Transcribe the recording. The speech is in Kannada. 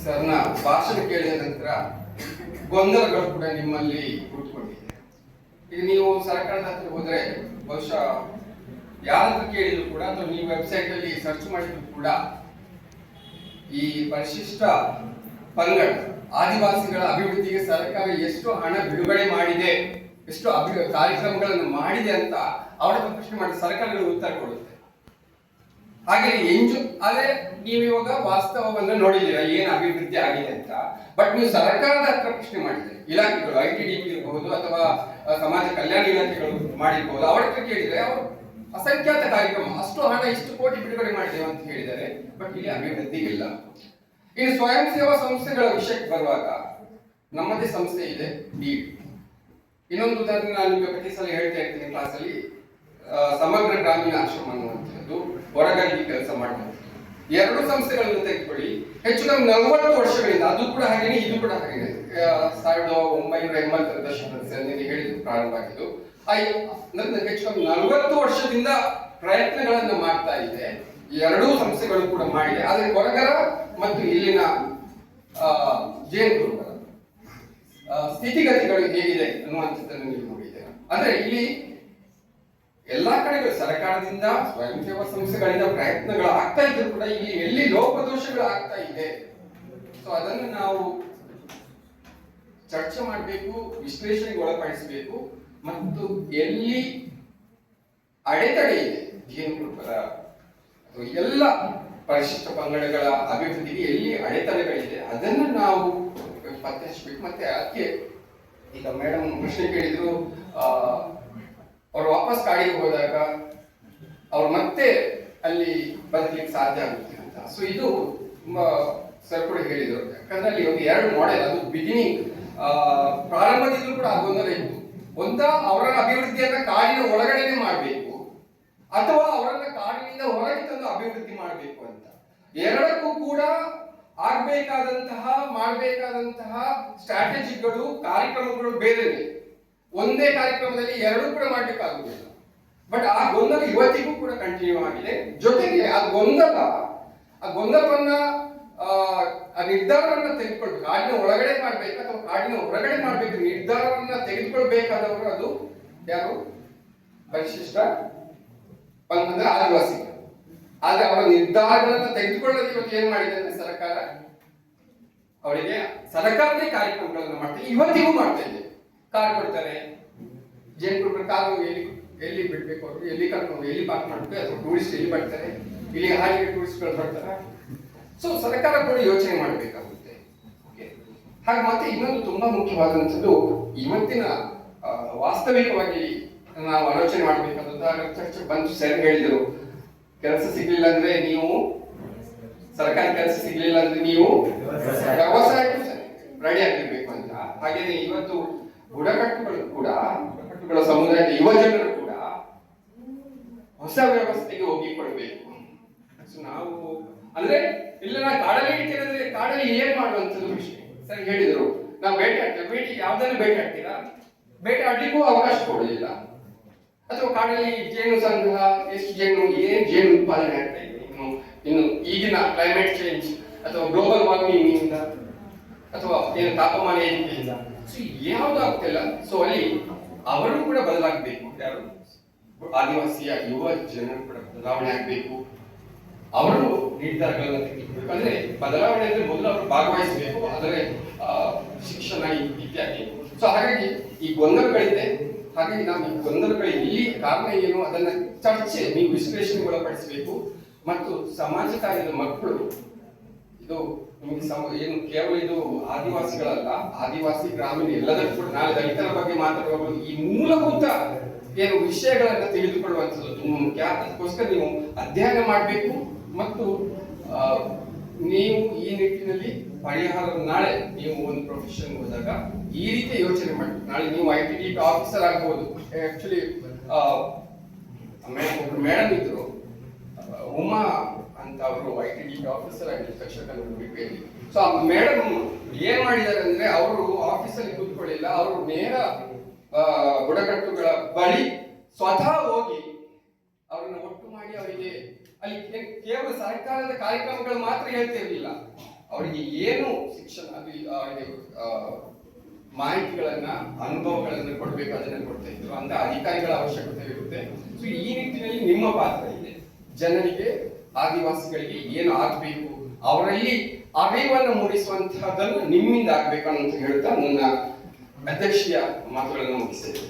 ಸರ್ನ ಭಾಷಣ ಕೇಳಿದ ನಂತರ ಗೊಂದಲಗಳು ಕೂಡ ನಿಮ್ಮಲ್ಲಿ ಹುಟ್ಟುಕೊಂಡಿದೆ. ಈಗ ನೀವು ಸರ್ಕಾರದ ಹತ್ರ ಹೋದ್ರೆ ಬಹುಶಃ ಯಾರತ್ರ ಕೇಳಿದ್ರು ಕೂಡ ಅಥವಾ ನೀವು ವೆಬ್ಸೈಟ್ ಅಲ್ಲಿ ಸರ್ಚ್ ಮಾಡಿದ್ರು ಕೂಡ ಈ ಪರಿಶಿಷ್ಟ ಪಂಗಡ ಆದಿವಾಸಿಗಳ ಅಭಿವೃದ್ಧಿಗೆ ಸರ್ಕಾರ ಎಷ್ಟು ಹಣ ಬಿಡುಗಡೆ ಮಾಡಿದೆ, ಎಷ್ಟು ಕಾರ್ಯಕ್ರಮಗಳನ್ನು ಮಾಡಿದೆ ಅಂತ ಅವರ ಪ್ರಶ್ನೆ ಮಾಡಿ ಸರ್ಕಾರಗಳು ಉತ್ತರ ಕೊಡುತ್ತೆ. ಹಾಗೆ ಆದ್ರೆ ನೀವು ಇವಾಗ ವಾಸ್ತವವನ್ನು ನೋಡಿದ್ದೀರಾ ಏನು ಅಭಿವೃದ್ಧಿ ಆಗಿದೆ ಅಂತ. ಬಟ್ ನೀವು ಸರ್ಕಾರದ ಹತ್ರ ಪ್ರಶ್ನೆ ಮಾಡಿದ್ರೆ ಇಲಾಖೆಗಳು ITDP ಇರಬಹುದು ಅಥವಾ ಸಮಾಜ ಕಲ್ಯಾಣ ಇಲಾಖೆಗಳು ಮಾಡಿರ್ಬಹುದು, ಅವ್ರ ಹತ್ರ ಕೇಳಿದ್ರೆ ಅವರು ಅಸಂಖ್ಯಾತ ಕಾರ್ಯಕ್ರಮ ಅಷ್ಟು ಹಣ ಇಷ್ಟು ಕೋಟಿ ಬಿಡುಗಡೆ ಮಾಡಿದ್ದೇವೆ ಅಂತ ಹೇಳಿದ್ದಾರೆ. ಬಟ್ ಇಲ್ಲಿ ಅಭಿವೃದ್ಧಿ ಇಲ್ಲ. ಇನ್ನು ಸ್ವಯಂ ಸೇವಾ ಸಂಸ್ಥೆಗಳ ವಿಷಯಕ್ಕೆ ಬರುವಾಗ ನಮ್ಮದೇ ಸಂಸ್ಥೆ ಇದೆ DID. ಇನ್ನೊಂದು ಉದಾಹರಣೆ ನಾನು ನಿಮಗೆ ಪ್ರತಿ ಸಲ ಹೇಳ್ತಾ ಇರ್ತೀನಿ ಕ್ಲಾಸಲ್ಲಿ, ಸಮಗ್ರ ಗ್ರಾಮೀಣ ಆಶ್ರಮ ಅನ್ನುವಂಥದ್ದು ಹೊರಗಾಗಿ ಕೆಲಸ ಮಾಡುವಂಥದ್ದು. ಎರಡು ಸಂಸ್ಥೆಗಳನ್ನು ತೆಗೆದುಕೊಳ್ಳಿ, ಹೆಚ್ಚು ಕಮ್ಮಿ 40 ವರ್ಷಗಳಿಂದ, ಅದು ಕೂಡ ಹಾಗೇನೆ ಇದು ಕೂಡ ಹಾಗೇನೆ, 1980ರ ದಶಕದಲ್ಲಿ ಹೇಳಿದ್ದು ಪ್ರಾರಂಭ ಆಗಿದ್ದು. ಹೆಚ್ಚು ಕಮ್ಮಿ 40 ವರ್ಷದಿಂದ ಪ್ರಯತ್ನಗಳನ್ನು ಮಾಡ್ತಾ ಇದೆ. ಎರಡೂ ಸಂಸ್ಥೆಗಳು ಕೂಡ ಮಾಡಿದೆ. ಆದರೆ ಕೊರಗರ ಮತ್ತು ಇಲ್ಲಿನ ಜೇನುಗೂಡುಗಳ ಸ್ಥಿತಿಗತಿಗಳು ಹೇಗಿದೆ ಅನ್ನುವಂಥದ್ದನ್ನು ನೀವು ನೋಡಿದ್ದೀರಾ. ಅಂದ್ರೆ ಇಲ್ಲಿ ಎಲ್ಲಾ ಕಡೆಗಳು ಸರ್ಕಾರದಿಂದ ಸ್ವಯಂ ಸೇವಾ ಸಂಸ್ಥೆಗಳಿಂದ ಪ್ರಯತ್ನಗಳು ಆಗ್ತಾ ಇದ್ರು ಕೂಡ ಇಲ್ಲಿ ಎಲ್ಲಿ ಲೋಪದೋಷಗಳು ಆಗ್ತಾ ಇದೆ, ಸೊ ಅದನ್ನು ನಾವು ಚರ್ಚೆ ಮಾಡಬೇಕು, ವಿಶ್ಲೇಷಣೆಗೆ ಒಳಪಡಿಸಬೇಕು. ಮತ್ತು ಎಲ್ಲಿ ಅಡೆತಡೆ ಇದೆ ಜೇನುಕೃಪರ ಅಥವಾ ಎಲ್ಲ ಪರಿಶಿಷ್ಟ ಪಂಗಡಗಳ ಅಭಿವೃದ್ಧಿಗೆ ಎಲ್ಲಿ ಅಡೆತಡೆಗಳಿದೆ ಅದನ್ನು ನಾವು ಪತ್ತೆ ಹಚ್ಚಬೇಕು. ಮತ್ತೆ ಅದಕ್ಕೆ ಈಗ ಮೇಡಮ್ ಪ್ರಶ್ನೆ ಕೇಳಿದ್ರು, ಅವರು ವಾಪಸ್ ಕಾಡಿಗೆ ಹೋದಾಗ ಅವ್ರು ಮತ್ತೆ ಅಲ್ಲಿ ಬದುಕಲಿಕ್ಕೆ ಸಾಧ್ಯ ಆಗುತ್ತೆ ಅಂತ. ಸೊ ಇದು ತುಂಬಾ ಸರ್ ಕೂಡ ಹೇಳಿದ್ರು. ಯಾಕಂದ್ರೆ ಅಲ್ಲಿ ಒಂದು 2 ಮಾಡೆಲ್, ಅದು ಬಿಗಿನಿಂಗ್ ಪ್ರಾರಂಭದಿಂದಲೂ ಕೂಡ ಗೊಂದಲ ಇತ್ತು. ಒಂದಾ ಅವರ ಅಭಿವೃದ್ಧಿಯನ್ನ ಕಾಡಿನ ಒಳಗಡೆನೆ ಮಾಡಬೇಕು ಅಥವಾ ಅವರನ್ನ ಕಾಡಿನಿಂದ ಹೊರಗೆ ತಂದು ಅಭಿವೃದ್ಧಿ ಮಾಡಬೇಕು ಅಂತ. ಎರಡಕ್ಕೂ ಕೂಡ ಮಾಡಬೇಕಾದಂತಹ ಸ್ಟ್ರಾಟಜಿಗಳು, ಕಾರ್ಯಕ್ರಮಗಳು ಬೇರೆನೆ. ಒಂದೇ ಕಾರ್ಯಕ್ರಮದಲ್ಲಿ ಎರಡೂ ಕೂಡ ಮಾಡ್ಲಿಕ್ಕಾಗುವುದಿಲ್ಲ. ಬಟ್ ಆ ಗೊಂದಲ ಇವತ್ತಿಗೂ ಕೂಡ ಕಂಟಿನ್ಯೂ ಆಗಿದೆ. ಜೊತೆಗೆ ಆ ಗೊಂದಲವನ್ನ ಆ ನಿರ್ಧಾರವನ್ನ ತೆಗೆದುಕೊಳ್ಬೇಕು. ಕಾಡಿನ ಒಳಗಡೆ ಮಾಡ್ಬೇಕು ಅಥವಾ ಕಾಡಿನ ಹೊರಗಡೆ ಮಾಡ್ಬೇಕು ನಿರ್ಧಾರವನ್ನ ತೆಗೆದುಕೊಳ್ಬೇಕಾದವರು ಅದು ಯಾರು? ಪರಿಶಿಷ್ಟ ಪಂಗಡದ ಆದಿವಾಸಿಗಳು. ಆದ್ರೆ ಅವರ ನಿರ್ಧಾರಗಳನ್ನ ತೆಗೆದುಕೊಳ್ಳೋದು ಇವತ್ತು ಏನ್ ಮಾಡಿದೆ ಅಂದ್ರೆ ಸರ್ಕಾರ ಅವರಿಗೆ ಸರ್ಕಾರದೇ ಕಾರ್ಯಕ್ರಮಗಳನ್ನು ಮಾಡ್ತಾರೆ, ಇವತ್ತಿಗೂ ಮಾಡ್ತಾ ಇದೆ. ಕಾರ್ ಕೊಡ್ತಾರೆ, ಜೇನುಕೃಪರ ಕಾರು ಎಲ್ಲಿ ಬಿಡ್ಬೇಕು, ಅವರು ಎಲ್ಲಿ ಕರ್ಕೊಂಡು ಎಲ್ಲಿ ಪಾರ್ಕ್ ಮಾಡ್ಬೇಕು, ಅಥವಾ ಟೂರಿಸ್ಟ್ ಎಲ್ಲಿ ಬರ್ತಾರೆ, ಇಲ್ಲಿ ಹಾಗೆ ಟೂರಿಸ್ಟ್ಗಳು ಬರ್ತಾರೆ. ಸೊ ಸರ್ಕಾರ ಕೂಡ ಯೋಚನೆ ಮಾಡಬೇಕಾಗುತ್ತೆ. ಹಾಗೆ ಮತ್ತೆ ಇನ್ನೊಂದು ತುಂಬಾ ಮುಖ್ಯವಾದಂಥದ್ದು, ಇವತ್ತಿನ ವಾಸ್ತವಿಕವಾಗಿ ನಾವು ಆಲೋಚನೆ ಮಾಡಬೇಕಾದಂತಹ ಚರ್ಚೆ ಬಂದು ಸರಿ ಹೇಳಿದರು. ಕೆಲಸ ಸಿಗ್ಲಿಲ್ಲ ಅಂದ್ರೆ ನೀವು ಸರ್ಕಾರಿ ಕೆಲಸ ಸಿಗ್ಲಿಲ್ಲ ಅಂದ್ರೆ ನೀವು ವ್ಯವಸಾಯಕ್ಕೂ ರೆಡಿ ಆಗಿರ್ಬೇಕು ಅಂತ. ಹಾಗೇನೆ ಇವತ್ತು ಬುಡಕಟ್ಟುಗಳ ಸಮುದಾಯದ ಯುವ ಜನರು ಕೂಡ ಹೊಸ ವ್ಯವಸ್ಥೆಗೆ ಹೋಗಿಕೊಳ್ಬೇಕು. ಸೊ ನಾವು ಅಂದ್ರೆ ಇಲ್ಲ ನಾ ಕಾಡಲ್ಲಿ ಇಡ್ತೀನಿ ಅಂದ್ರೆ ಕಾಡಲ್ಲಿ ಏನ್ ಮಾಡುವಂಥದ್ದು ವಿಷಯ ಸರಿ ಹೇಳಿದ್ರು. ನಾವು ಬೇಟೆ ಆಡ್ತೇವೆ, ಯಾವ್ದನ್ನು ಬೇಟೆ ಆಡ್ತೀರಾ? ಬೇಟೆ ಆಡ್ಲಿಕ್ಕೂ ಅವಕಾಶ ಕೊಡಲಿಲ್ಲ. ಅಥವಾ ಕಾಡಲ್ಲಿ ಜೇನು ಸಂಗ್ರಹ, ಎಷ್ಟು ಏನ್ ಜೇನು ಉತ್ಪಾದನೆ ಆಗ್ತಾ ಇದೆ, ಇನ್ನು ಈಗಿನ ಕ್ಲೈಮೇಟ್ ಚೇಂಜ್ ಅಥವಾ ಗ್ಲೋಬಲ್ ವಾರ್ಮಿಂಗ್ ಇಂದ ಅಥವಾ ಏನು ತಾಪಮಾನ ಏರಿಕೆಯಿಂದ ಯಾವುದು ಆಗ್ತಿಲ್ಲ. ಸೊ ಅಲ್ಲಿ ಅವರು ಕೂಡ ಬದಲಾಗಬೇಕು. ಯಾರು? ಆದಿವಾಸಿಯ ಯುವ ಜನರು ಕೂಡ ಬದಲಾವಣೆ ಆಗಬೇಕು. ಅವರು ನಿರ್ಧಾರಗಳನ್ನು ತೆಗೆದುಕೊಳ್ಬೇಕು. ಅಂದ್ರೆ ಬದಲಾವಣೆ ಅಂದ್ರೆ ಮೊದಲು ಅವರು ಭಾಗವಹಿಸಬೇಕು, ಆದರೆ ಶಿಕ್ಷಣ ಇತ್ಯಾದಿ. ಸೊ ಹಾಗಾಗಿ ಈ ಗೊಂದಲಗಳಿದೆ. ಹಾಗಾಗಿ ನಾವು ಈ ಗೊಂದಲಗಳು ಎಲ್ಲಿ ಕಾರಣ ಏನು ಅದನ್ನ ಚರ್ಚೆ, ನೀವು ವಿಶ್ಲೇಷಣೆಗೆ ಒಳಪಡಿಸಬೇಕು. ಮತ್ತು ಸಮಾಜ ಕಾರ್ಯದ ಮಕ್ಕಳು ಇದು ನಿಮಗೆ ಏನು ಕೇವಲ ಇದು ಆದಿವಾಸಿಗಳಲ್ಲ, ಆದಿವಾಸಿ ಗ್ರಾಮೀಣ ಎಲ್ಲದಕ್ಕೂ ಕೂಡ ನಾಳೆ ದಲಿತರ ಬಗ್ಗೆ ಮಾತಾಡುವಾಗ ಈ ಮೂಲಭೂತ ಏನು ವಿಷಯಗಳನ್ನ ತಿಳಿದುಕೊಳ್ಳುವಂಥದ್ದು ತುಂಬಾ ಮುಖ್ಯ. ಅದಕ್ಕೋಸ್ಕರ ನೀವು ಅಧ್ಯಯನ ಮಾಡಬೇಕು. ಮತ್ತು ನೀವು ಈ ನಿಟ್ಟಿನಲ್ಲಿ ಪರಿಹಾರ, ನಾಳೆ ನೀವು ಒಂದು ಪ್ರೊಫೆಷನ್ ಹೋದಾಗ ಈ ರೀತಿ ಯೋಚನೆ ಮಾಡಿ. ನಾಳೆ ನೀವು ITDP ಆಫೀಸರ್ ಆಗ್ಬೋದು. ಆಕ್ಚುಲಿ ಒಬ್ರು ಮೇಡಮ್ ಇದ್ರು, ಉಮಾ ಅಂತ ಅವರು ITDP ಆಫೀಸರ್ ಆಗಿದ್ರು ದಕ್ಷಿಣ ಕನ್ನಡ ಉಡುಪಿಯಲ್ಲಿ. ಸೊ ಆ ಮೇಡಮ್ ಏನ್ ಮಾಡಿದ್ದಾರೆ ಅಂದ್ರೆ ಅವರು ಆಫೀಸಲ್ಲಿ ಕೂತ್ಕೊಳ್ಳಿಲ್ಲ, ಅವರು ನೇರ ಬುಡಕಟ್ಟುಗಳ ಬಳಿ ಸ್ವತಃ ಹೋಗಿ ಅವರನ್ನು ಒಟ್ಟು ಮಾಡಿ ಅವರಿಗೆ ಅಲ್ಲಿ ಕೇವಲ ಸರ್ಕಾರದ ಕಾರ್ಯಕ್ರಮಗಳು ಮಾತ್ರ ಹೇಳ್ತಿರ್ಲಿಲ್ಲ, ಅವರಿಗೆ ಏನು ಶಿಕ್ಷಣ ಅದು ಅವರಿಗೆ ಮಾಹಿತಿಗಳನ್ನ ಅನುಭವಗಳನ್ನ ಕೊಡ್ಬೇಕು ಅದನ್ನ ಕೊಡ್ತಾ ಇದ್ರು ಅಂತ ಅಧಿಕಾರಿಗಳ ಅವಶ್ಯಕತೆ ಇರುತ್ತೆ. ಸೊ ಈ ನಿಟ್ಟಿನಲ್ಲಿ ನಿಮ್ಮ ಪಾತ್ರ ಇದೆ. ಜನರಿಗೆ ಆದಿವಾಸಿಗಳಿಗೆ ಏನು ಆಗ್ಬೇಕು ಅವರಲ್ಲಿ ಅರಿವನ್ನು ಮೂಡಿಸುವಂತಹದನ್ನು ನಿಮ್ಮಿಂದ ಆಗ್ಬೇಕು ಅಂತ ಹೇಳ್ತಾ ನನ್ನ ಅಧ್ಯಕ್ಷೀಯ ಮಾತುಗಳನ್ನು ಮುಗಿಸ್ತೇನೆ.